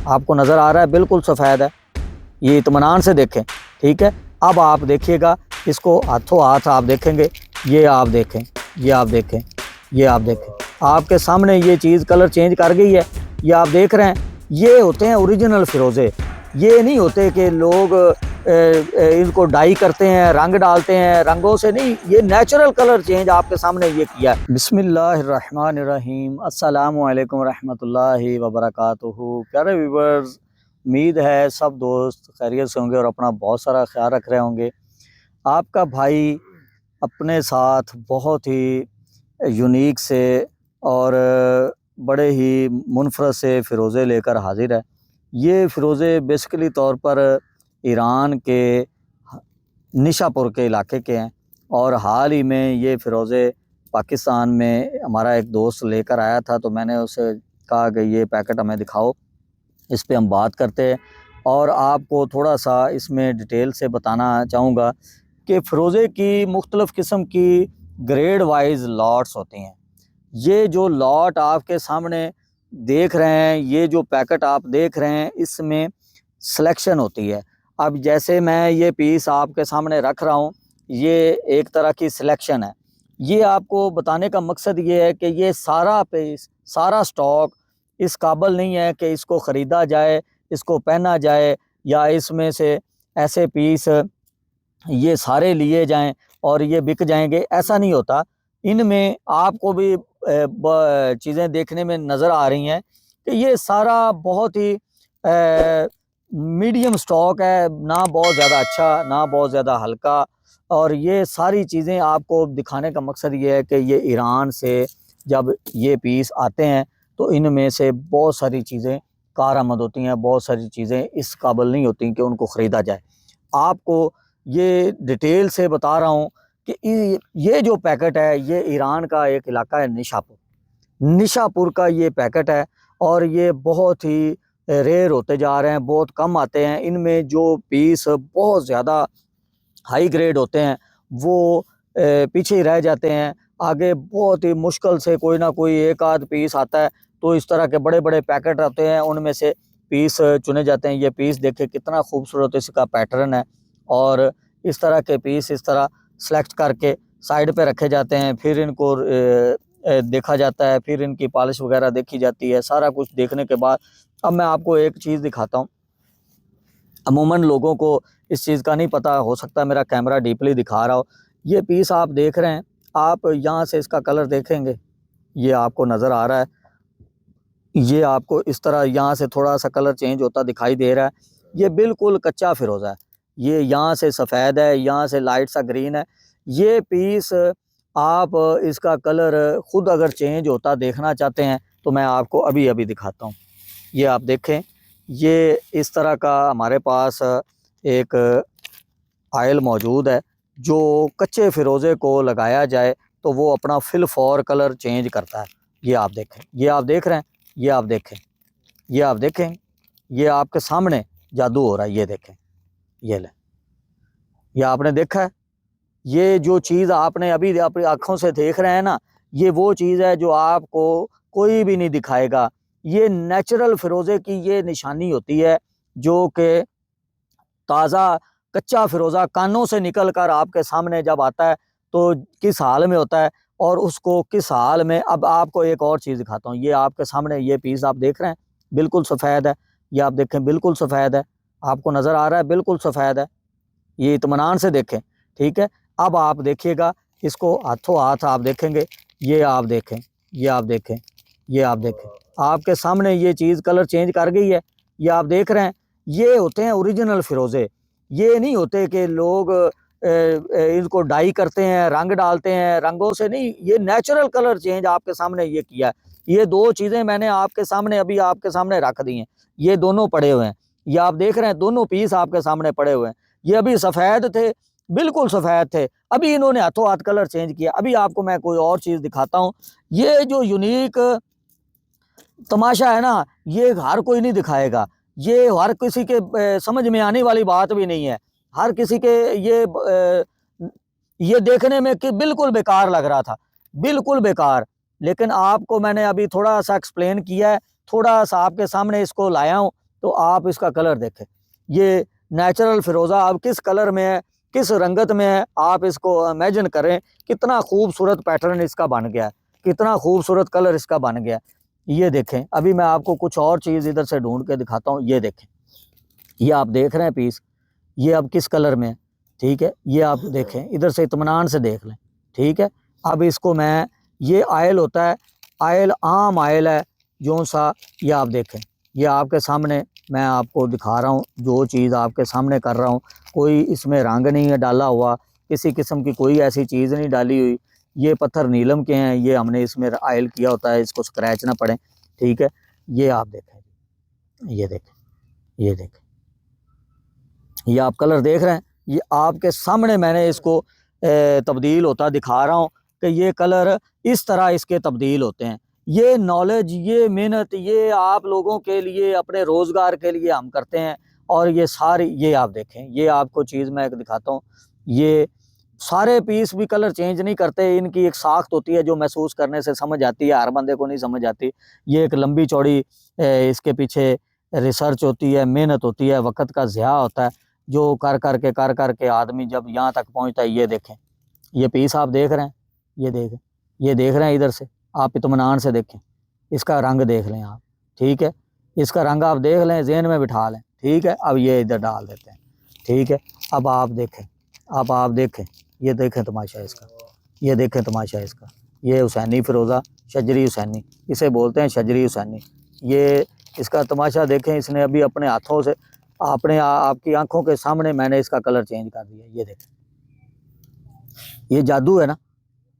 आपको नज़र आ रहा है, बिल्कुल सफ़ेद है। ये इत्मीनान से देखें, ठीक है। अब आप देखिएगा इसको हाथों हाथ आप देखेंगे, ये आप देखें, ये आप देखें, ये आप देखें, आपके सामने ये चीज़ कलर चेंज कर गई है। ये आप देख रहे हैं, ये होते हैं ओरिजिनल फ़िरोज़े। ये नहीं होते कि लोग इनको डाई करते हैं, रंग डालते हैं, रंगों से नहीं, ये नेचुरल कलर चेंज आपके सामने ये किया है। बिस्मिल्लाहिर्रहमानिर्रहीम, अस्सलामु अलैकुम रहमतुल्लाहि व बरकातुहू। प्यारे व्यूअर्स, उम्मीद है सब दोस्त खैरियत से होंगे और अपना बहुत सारा ख्याल रख रहे होंगे। आपका भाई अपने साथ बहुत ही यूनिक से और बड़े ही मुनफरद से फ़िरोज़े लेकर हाज़िर है। ये फ़िरोज़े बेसिकली तौर पर ईरान के निशापुर के इलाके के हैं और हाल ही में ये फ़िरोज़े पाकिस्तान में हमारा एक दोस्त लेकर आया था, तो मैंने उसे कहा कि ये पैकेट हमें दिखाओ, इस पे हम बात करते हैं और आपको थोड़ा सा इसमें डिटेल से बताना चाहूँगा कि फ़िरोज़े की मुख्तलिफ़ किस्म की ग्रेड वाइज़ लॉट्स होती हैं। ये जो लॉट आपके सामने देख रहे हैं, ये जो पैकेट आप देख रहे हैं, इसमें सिलेक्शन होती है। अब जैसे मैं ये पीस आपके सामने रख रहा हूँ, ये एक तरह की सिलेक्शन है। ये आपको बताने का मकसद ये है कि ये सारा पीस, सारा स्टॉक इस काबिल नहीं है कि इसको ख़रीदा जाए, इसको पहना जाए, या इसमें से ऐसे पीस ये सारे लिए जाएं और ये बिक जाएंगे, ऐसा नहीं होता। इनमें आपको भी चीज़ें देखने में नज़र आ रही हैं कि ये सारा बहुत ही मीडियम स्टॉक है, ना बहुत ज़्यादा अच्छा, ना बहुत ज़्यादा हल्का। और ये सारी चीज़ें आपको दिखाने का मकसद ये है कि ये ईरान से जब ये पीस आते हैं तो इनमें से बहुत सारी चीज़ें कारआमद होती हैं, बहुत सारी चीज़ें इस काबिल नहीं होती कि उनको ख़रीदा जाए। आपको ये डिटेल से बता रहा हूँ कि ये जो पैकेट है, ये ईरान का एक इलाका है निशापुर, निशापुर का ये पैकेट है और ये बहुत ही रेयर होते जा रहे हैं, बहुत कम आते हैं। इनमें जो पीस बहुत ज़्यादा हाई ग्रेड होते हैं वो पीछे ही रह जाते हैं। आगे बहुत ही मुश्किल से कोई ना कोई एक आध पीस आता है, तो इस तरह के बड़े बड़े पैकेट आते हैं, उनमें से पीस चुने जाते हैं। ये पीस देखिए कितना खूबसूरत इसका पैटर्न है और इस तरह के पीस इस तरह सेलेक्ट करके साइड पे रखे जाते हैं, फिर इनको देखा जाता है, फिर इनकी पॉलिश वगैरह देखी जाती है। सारा कुछ देखने के बाद अब मैं आपको एक चीज़ दिखाता हूँ। अमूमन लोगों को इस चीज़ का नहीं पता, हो सकता है मेरा कैमरा डीपली दिखा रहा हो। ये पीस आप देख रहे हैं, आप यहाँ से इसका कलर देखेंगे, ये आपको नज़र आ रहा है, ये आपको इस तरह यहाँ से थोड़ा सा कलर चेंज होता दिखाई दे रहा है। ये बिल्कुल कच्चा फ़िरोज़ा है, ये यहाँ से सफ़ेद है, यहाँ से लाइट सा ग्रीन है। ये पीस आप इसका कलर ख़ुद अगर चेंज होता देखना चाहते हैं तो मैं आपको अभी अभी दिखाता हूँ। ये आप देखें, ये इस तरह का हमारे पास एक आयल मौजूद है जो कच्चे फ़िरोज़े को लगाया जाए तो वो अपना फिल फॉर कलर चेंज करता है। ये आप देखें, ये आप देख रहे हैं, ये आप देखें, ये आप देखें, ये आपके सामने जादू हो रहा है। ये देखें, ये लें, ये आपने देखा है। ये जो चीज़ आपने अभी अपनी आँखों से देख रहे हैं ना, ये वो चीज़ है जो आपको कोई भी नहीं दिखाएगा। ये नेचुरल फ़िरोज़े की ये निशानी होती है, जो कि ताज़ा कच्चा फ़िरोज़ा कानों से निकल कर आपके सामने जब आता है तो किस हाल में होता है और उसको किस हाल में। अब आपको एक और चीज़ दिखाता हूँ। ये आपके सामने ये पीस आप देख रहे हैं, बिल्कुल सफ़ेद है। ये आप देखें, बिल्कुल सफ़ेद है, आपको नज़र आ रहा है, बिल्कुल सफ़ेद है। ये इत्मीनान से देखें, ठीक है। अब आप देखिएगा इसको हाथों हाथ आप देखेंगे, ये आप देखें, ये आप देखें, ये आप देखें, आपके सामने ये चीज़ कलर चेंज कर गई है। ये आप देख रहे हैं, ये होते हैं ओरिजिनल फ़िरोज़े। ये नहीं होते कि लोग इनको डाई करते हैं, रंग डालते हैं, रंगों से नहीं, ये नेचुरल कलर चेंज आपके सामने ये किया है। ये दो चीज़ें मैंने आपके सामने अभी आपके सामने रख दी हैं, ये दोनों पड़े हुए हैं। ये आप देख रहे हैं, दोनों पीस आपके सामने पड़े हुए हैं। ये अभी सफ़ेद थे, बिल्कुल सफ़ेद थे, अभी इन्होंने हाथों हाथ कलर चेंज किया। अभी आपको मैं कोई और चीज़ दिखाता हूँ। ये जो यूनिक तमाशा है ना, ये हर कोई नहीं दिखाएगा, ये हर किसी के समझ में आने वाली बात भी नहीं है। हर किसी के ये देखने में कि बिल्कुल बेकार लग रहा था, बिल्कुल बेकार। लेकिन आपको मैंने अभी थोड़ा सा एक्सप्लेन किया है, थोड़ा सा आपके सामने इसको लाया हूँ तो आप इसका कलर देखें, ये नेचुरल फिरोज़ा अब किस कलर में है, किस रंगत में है, आप इसको इमेजिन करें कितना खूबसूरत पैटर्न इसका बन गया है, कितना खूबसूरत कलर इसका बन गया है। ये देखें, अभी मैं आपको कुछ और चीज़ इधर से ढूंढ के दिखाता हूँ। ये देखें, ये आप देख रहे हैं पीस, ये अब किस कलर में है, ठीक है। ये आप देखें, इधर से इत्मीनान से देख लें, ठीक है। अब इसको मैं, ये आयल होता है, आयल आम आयल है जो सा, ये आप देखें, ये आपके सामने मैं आपको दिखा रहा हूँ, जो चीज़ आपके सामने कर रहा हूँ। कोई इसमें रंग नहीं है डाला हुआ, किसी किस्म की कोई ऐसी चीज़ नहीं डाली हुई। ये पत्थर नीलम के हैं, ये हमने इसमें आयल किया होता है, इसको स्क्रैच ना पड़े, ठीक है। ये आप देखें, ये देखें, ये देखें, ये आप कलर देख रहे हैं, ये आपके सामने मैंने इसको तब्दील होता दिखा रहा हूँ कि ये कलर इस तरह इसके तब्दील होते हैं। ये नॉलेज, ये मेहनत, ये आप लोगों के लिए, अपने रोज़गार के लिए हम करते हैं। और ये सारी, ये आप देखें, ये आपको चीज़ मैं एक दिखाता हूँ, ये सारे पीस भी कलर चेंज नहीं करते, इनकी एक साख्त होती है जो महसूस करने से समझ आती है, हर बंदे को नहीं समझ आती। ये एक लंबी चौड़ी इसके पीछे रिसर्च होती है, मेहनत होती है, वक़्त का ज़िया होता है, जो कर के आदमी जब यहाँ तक पहुँचता है। ये देखें, ये पीस आप देख रहे हैं, ये देखें, ये देख रहे हैं, इधर से आप इत्मीनान से देखें, इसका रंग देख लें आप, ठीक है। इसका रंग आप देख लें, ज़हन में बिठा लें, ठीक है। अब ये इधर डाल देते हैं, ठीक है। अब आप देखें, अब आप देखें, ये देखें तमाशा इसका, ये देखें तमाशा इसका। ये हुसैनी फिरोज़ा, शजरी हुसैनी इसे बोलते हैं, शजरी हुसैनी। ये इसका तमाशा देखें, इसने अभी अपने हाथों से, आपने आपकी आंखों के सामने मैंने इसका कलर चेंज कर दिया। ये देखें, ये जादू है ना।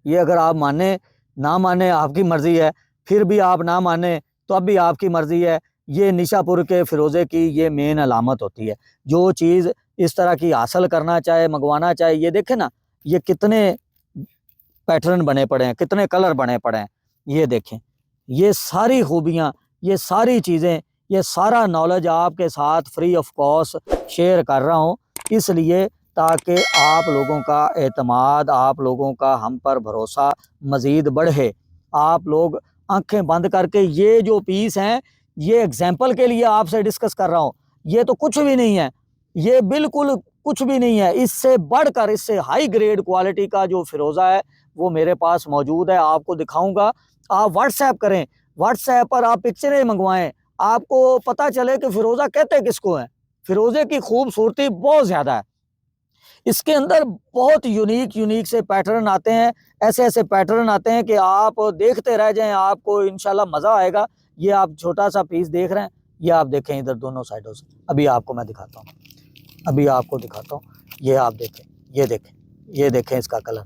ये अगर आप माने ना माने आपकी मर्ज़ी है, फिर भी आप ना माने तो अब भी आपकी मर्ज़ी है। ये निशापुर के फिरोज़े की ये मेन अलामत होती है। जो चीज़ इस तरह की हासिल करना चाहे, मंगवाना चाहे, ये देखें ना, ये कितने पैटर्न बने पड़े हैं, कितने कलर बने पड़े हैं। ये देखें, ये सारी खूबियाँ, ये सारी चीज़ें, ये सारा नॉलेज आपके साथ फ्री ऑफ कॉस्ट शेयर कर रहा हूँ, इसलिए ताकि आप लोगों का एतमाद, आप लोगों का हम पर भरोसा मज़ीद बढ़े। आप लोग आंखें बंद करके, ये जो पीस हैं, ये एग्जाम्पल के लिए आपसे डिस्कस कर रहा हूँ, ये तो कुछ भी नहीं है, ये बिल्कुल कुछ भी नहीं है। इससे बढ़कर, इससे हाई ग्रेड क्वालिटी का जो फिरोज़ा है वो मेरे पास मौजूद है, आपको दिखाऊंगा। आप व्हाट्सएप करें, व्हाट्सएप पर आप पिक्चरें मंगवाएं, आपको पता चले कि फिरोज़ा कहते किसको हैं। फिरोज़े की खूबसूरती बहुत ज़्यादा है, इसके अंदर बहुत यूनिक से पैटर्न आते हैं, ऐसे ऐसे पैटर्न आते हैं कि आप देखते रह जाएं, आपको इंशाल्लाह मज़ा आएगा। ये आप छोटा सा पीस देख रहे हैं, ये आप देखें इधर दोनों साइडों से, अभी आपको मैं दिखाता हूँ, अभी आपको दिखाता हूँ। ये आप देखें, ये देखें, ये देखें इसका कलर।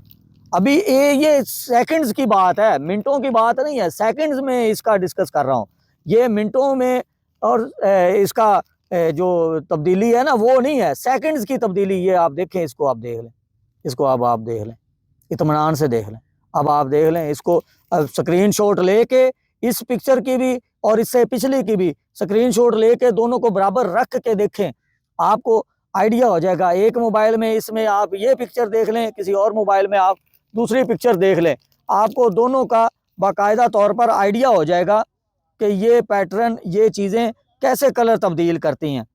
अभी ये सेकंड्स की बात है, मिनटों की बात नहीं है, सेकंड्स में इसका डिस्कस कर रहा हूँ। ये मिनटों में और इसका जो तब्दीली है ना, वो नहीं है, सेकंड्स की तब्दीली। ये आप देखें, इसको आप देख लें, इसको अब आप देख लें, इत्मीनान से देख लें। अब आप देख लें इसको, अब स्क्रीनशॉट लेके इस पिक्चर की भी और इससे पिछली की भी स्क्रीनशॉट लेके दोनों को बराबर रख के देखें, आपको आइडिया हो जाएगा। एक मोबाइल में इसमें आप ये पिक्चर देख लें, किसी और मोबाइल में आप दूसरी पिक्चर देख लें, आपको दोनों का बाकायदा तौर पर आइडिया हो जाएगा कि ये पैटर्न, ये चीज़ें कैसे कलर तब्दील करती हैं।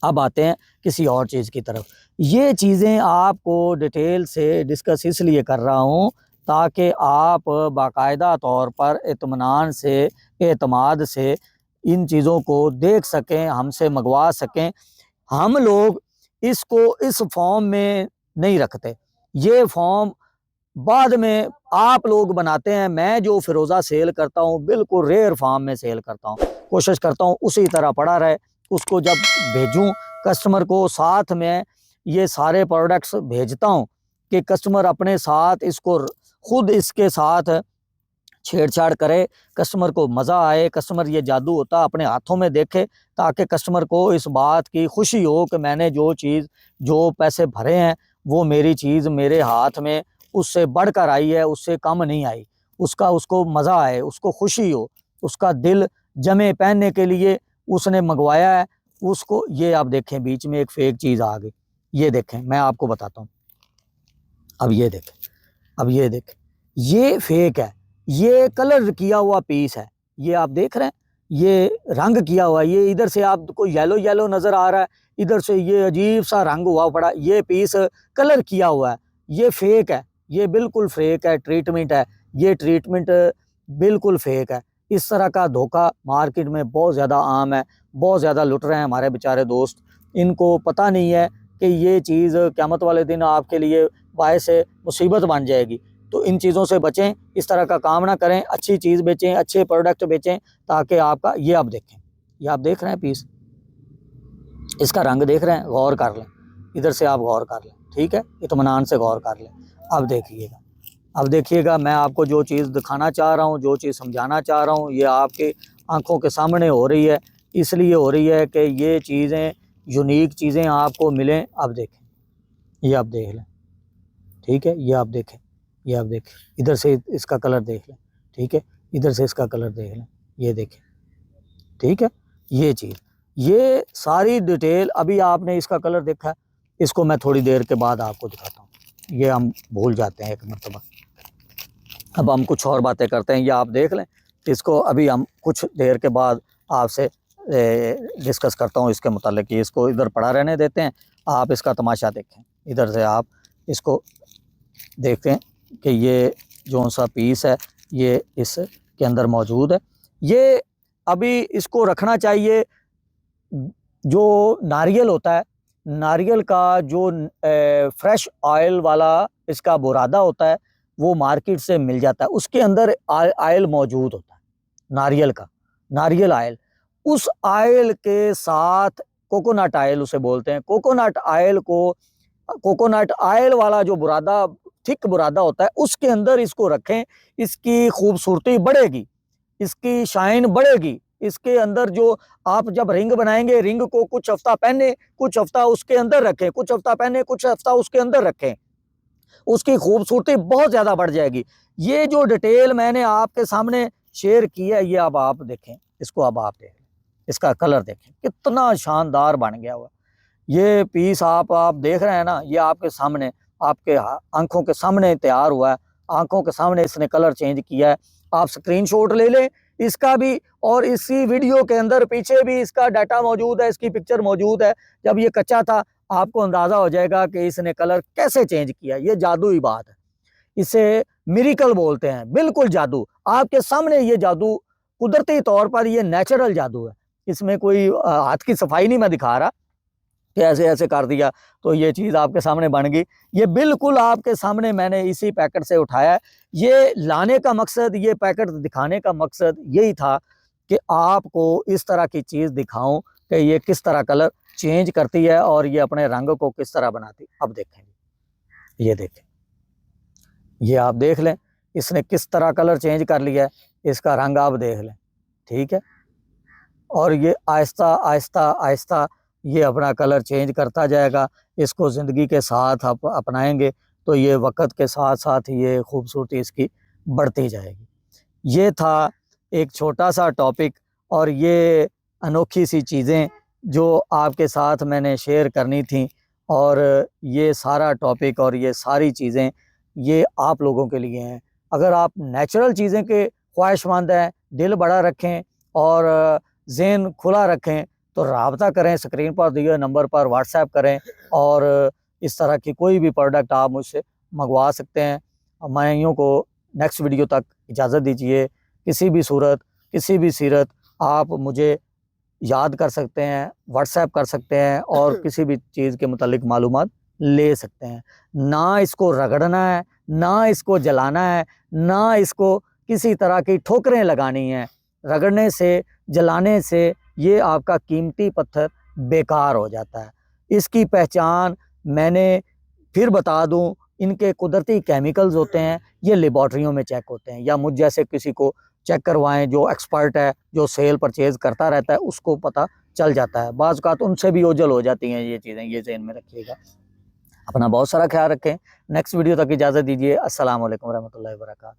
अब आते हैं किसी और चीज़ की तरफ। ये चीज़ें आपको डिटेल से डिस्कस इसलिए कर रहा हूँ ताकि आप बाकायदा तौर पर इत्मीनान से, एतमाद से इन चीज़ों को देख सकें, हमसे मंगवा सकें। हम लोग इसको इस फॉर्म में नहीं रखते, ये फॉर्म बाद में आप लोग बनाते हैं। मैं जो फिरोज़ा सेल करता हूँ बिल्कुल रेयर फॉर्म में सेल करता हूँ, कोशिश करता हूँ उसी तरह पड़ा रहे। उसको जब भेजूँ कस्टमर को, साथ में ये सारे प्रोडक्ट्स भेजता हूँ कि कस्टमर अपने साथ इसको खुद इसके साथ छेड़छाड़ करे, कस्टमर को मज़ा आए, कस्टमर ये जादू होता अपने हाथों में देखे, ताकि कस्टमर को इस बात की खुशी हो कि मैंने जो चीज़, जो पैसे भरे हैं, वो मेरी चीज़ मेरे हाथ में उससे बढ़कर आई है, उससे कम नहीं आई। उसका, उसको मज़ा आए, उसको खुशी हो, उसका दिल जमे पहनने के लिए उसने मंगवाया है उसको। ये आप देखें, बीच में एक फेक चीज़ आ गई, ये देखें, मैं आपको बताता हूँ। अब ये देखें, अब ये देखें, ये फेक है, ये कलर किया हुआ पीस है। ये आप देख रहे हैं, ये रंग किया हुआ है, ये इधर से आपको येलो येलो नज़र आ रहा है, इधर से ये अजीब सा रंग हुआ पड़ा। ये पीस कलर किया हुआ है, ये फेक है, ये बिल्कुल फेक है, ट्रीटमेंट है, ये ट्रीटमेंट बिल्कुल फेक है। इस तरह का धोखा मार्केट में बहुत ज़्यादा आम है, बहुत ज़्यादा लुट रहे हैं हमारे बेचारे दोस्त। इनको पता नहीं है कि ये चीज़ क़यामत वाले दिन आपके लिए बायस मुसीबत बन जाएगी। तो इन चीज़ों से बचें, इस तरह का काम ना करें, अच्छी चीज़ बेचें, अच्छे प्रोडक्ट बेचें, ताकि आपका ये आप देखें, ये आप देख रहे हैं पीस, इसका रंग देख रहे हैं, गौर कर लें, इधर से आप गौर कर लें, ठीक है, इत्मीनान से गौर कर लें। अब देखिएगा, अब देखिएगा, मैं आपको जो चीज़ दिखाना चाह रहा हूँ, जो चीज़ समझाना चाह रहा हूँ, ये आपके आँखों के सामने हो रही है। इसलिए हो रही है कि ये चीज़ें, यूनिक चीज़ें आपको मिलें। अब देखें, ये आप देख लें, ठीक है, ये आप देखें, ये आप देखें, इधर से इसका कलर देख लें, ठीक है, इधर से इसका कलर देख लें, ये देखें, ठीक है, ये चीज़, ये सारी डिटेल। अभी आपने इसका कलर देखा है, इसको मैं थोड़ी देर के बाद आपको दिखाता हूँ, ये हम भूल जाते हैं एक मरतबा। अब हम कुछ और बातें करते हैं, ये आप देख लें, इसको अभी हम कुछ देर के बाद आपसे डिस्कस करता हूँ इसके मुतालिक। कि इसको इधर पड़ा रहने देते हैं, आप इसका तमाशा देखें, इधर से आप इसको देखते हैं कि ये जो सा पीस है ये इसके अंदर मौजूद है। ये अभी इसको रखना चाहिए, जो नारियल होता है, नारियल का जो फ्रेश ऑयल वाला इसका बुरादा होता है, वो मार्केट से मिल जाता है, उसके अंदर ऑयल मौजूद होता है, नारियल का, नारियल ऑयल। उस ऑयल के साथ कोकोनट ऑयल उसे बोलते हैं, कोकोनट ऑयल को, कोकोनट ऑयल वाला जो बुरादा, थिक बुरादा होता है, उसके अंदर इसको रखें, इसकी खूबसूरती बढ़ेगी, इसकी शाइन बढ़ेगी। इसके अंदर जो आप जब रिंग बनाएंगे, रिंग को कुछ हफ्ता पहने, कुछ हफ्ता उसके अंदर रखें, कुछ हफ्ता पहने, कुछ हफ्ता उसके अंदर रखें, उसकी खूबसूरती बहुत ज़्यादा बढ़ जाएगी। ये जो डिटेल मैंने आपके सामने शेयर की है, ये अब आप देखें, इसको अब आप देखें, इसका कलर देखें, कितना शानदार बन गया हुआ। ये पीस आप देख रहे हैं ना, ये आपके सामने, आपके आंखों के सामने तैयार हुआ है, आंखों के सामने इसने कलर चेंज किया है। आप स्क्रीनशॉट ले लें इसका भी, और इसी वीडियो के अंदर पीछे भी इसका डाटा मौजूद है, इसकी पिक्चर मौजूद है। जब ये कच्चा था, आपको अंदाज़ा हो जाएगा कि इसने कलर कैसे चेंज किया। ये जादुई बात है, इसे मिरेकल बोलते हैं, बिल्कुल जादू। आपके सामने ये जादू, कुदरती तौर पर ये नेचुरल जादू है, इसमें कोई हाथ की सफाई नहीं मैं दिखा रहा कि ऐसे ऐसे कर दिया तो ये चीज़ आपके सामने बन गई। ये बिल्कुल आपके सामने मैंने इसी पैकेट से उठाया है। ये लाने का मकसद, ये पैकेट दिखाने का मकसद यही था कि आपको इस तरह की चीज़ दिखाऊं कि ये किस तरह कलर चेंज करती है और ये अपने रंग को किस तरह बनाती। अब देखेंगे, ये देखें, ये आप देख लें, इसने किस तरह कलर चेंज कर लिया है, इसका रंग आप देख लें, ठीक है। और ये आहिस्ता आहिस्ता आहिस्ता ये अपना कलर चेंज करता जाएगा। इसको ज़िंदगी के साथ आप अपनाएंगे तो ये वक्त के साथ साथ ये खूबसूरती इसकी बढ़ती जाएगी। ये था एक छोटा सा टॉपिक, और ये अनोखी सी चीज़ें जो आपके साथ मैंने शेयर करनी थी। और ये सारा टॉपिक और ये सारी चीज़ें ये आप लोगों के लिए हैं। अगर आप नेचुरल चीज़ें के ख्वाहिशमंद हैं, दिल बड़ा रखें और ज़हन खुला रखें, तो राब्ता करें, स्क्रीन पर दिए नंबर पर व्हाट्सएप करें, और इस तरह की कोई भी प्रोडक्ट आप मुझसे मंगवा सकते हैं। मैं यूँ को नेक्स्ट वीडियो तक इजाज़त दीजिए। किसी भी सूरत, किसी भी सीरत आप मुझे याद कर सकते हैं, व्हाट्सएप कर सकते हैं, और किसी भी चीज़ के मुतालिक मालूमात ले सकते हैं। ना इसको रगड़ना है, ना इसको जलाना है, ना इसको किसी तरह की ठोकरें लगानी हैं। रगड़ने से, जलाने से ये आपका कीमती पत्थर बेकार हो जाता है। इसकी पहचान मैंने फिर बता दूं, इनके कुदरती केमिकल्स होते हैं, ये लेबॉर्ट्रियों में चेक होते हैं, या मुझ जैसे किसी को चेक करवाएं जो एक्सपर्ट है, जो सेल परचेज़ करता रहता है, उसको पता चल जाता है। बाज़ औक़ात उनसे भी ओझल हो जाती हैं ये चीज़ें, ये ज़हन में रखिएगा। अपना बहुत सारा ख्याल रखें। नेक्स्ट वीडियो तक इजाज़त दीजिए। अस्सलाम वालेकुम रहमतुल्लाहि व बरकातहू।